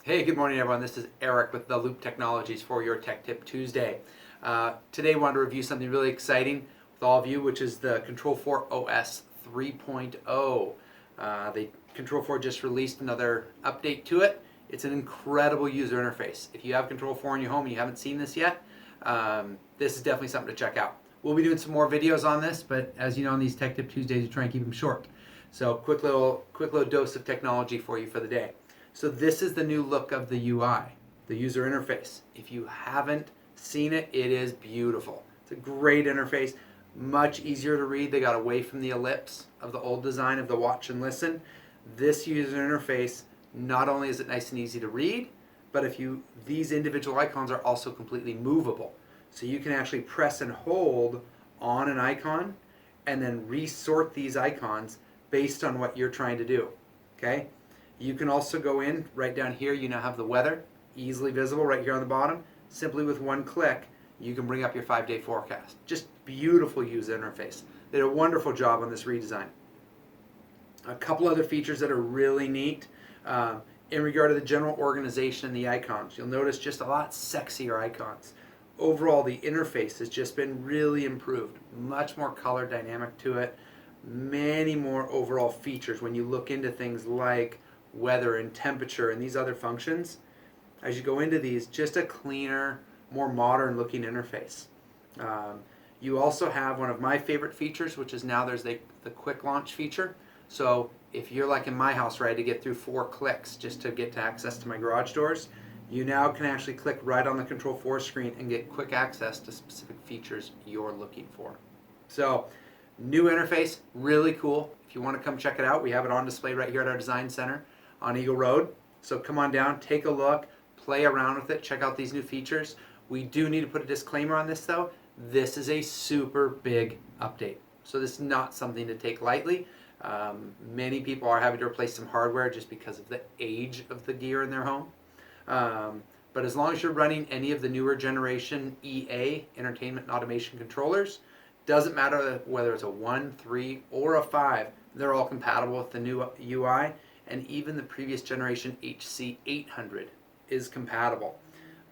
Hey, good morning everyone. This is Eric with The Loop Technologies for your Tech Tip Tuesday. Today I wanted to review something really exciting with all of you, which is the Control4 OS 3.0. The Control4 just released another update to it. It's an incredible user interface. If you have Control4 in your home and you haven't seen this yet, this is definitely something to check out. We'll be doing some more videos on this, but as you know, on these Tech Tip Tuesdays, we try and keep them short. So quick little dose of technology for you for the day. So this is the new look of the UI, the user interface. If you haven't seen it, it is beautiful. It's a great interface, much easier to read. They got away from the ellipse of the old design of the watch and listen. This user interface, not only is it nice and easy to read, but these individual icons are also completely movable. So you can actually press and hold on an icon and then resort these icons based on what you're trying to do, okay? You can also go in right down here. You now have the weather easily visible right here on the bottom. Simply with one click, you can bring up your 5-day forecast. Just beautiful user interface. They did a wonderful job on this redesign. A couple other features that are really neat in regard to the general organization and the icons. You'll notice just a lot sexier icons. Overall, the interface has just been really improved. Much more color dynamic to it. Many more overall features when you look into things like weather and temperature and these other functions. As you go into these, just a cleaner, more modern looking interface. You also have one of my favorite features, which is now there's the quick launch feature. So if you're like in my house where I had to get through 4 clicks just to get to access to my garage doors, you now can actually click right on the Control4 screen and get quick access to specific features you're looking for. So new interface, really cool. If you want to come check it out, we have it on display right here at our design center on Eagle Road. So come on down, take a look, play around with it, check out these new features. We do need to put a disclaimer on this though. This is a super big update. So this is not something to take lightly. Many people are having to replace some hardware just because of the age of the gear in their home. But as long as you're running any of the newer generation EA, Entertainment and Automation controllers, doesn't matter whether it's a 1, 3, or a 5, they're all compatible with the new UI. And even the previous generation HC800 is compatible.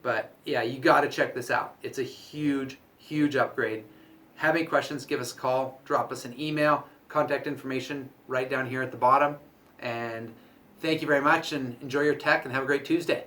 But yeah, you got to check this out. It's a huge, huge upgrade. Have any questions, give us a call, drop us an email, contact information right down here at the bottom. And thank you very much and enjoy your tech and have a great Tuesday.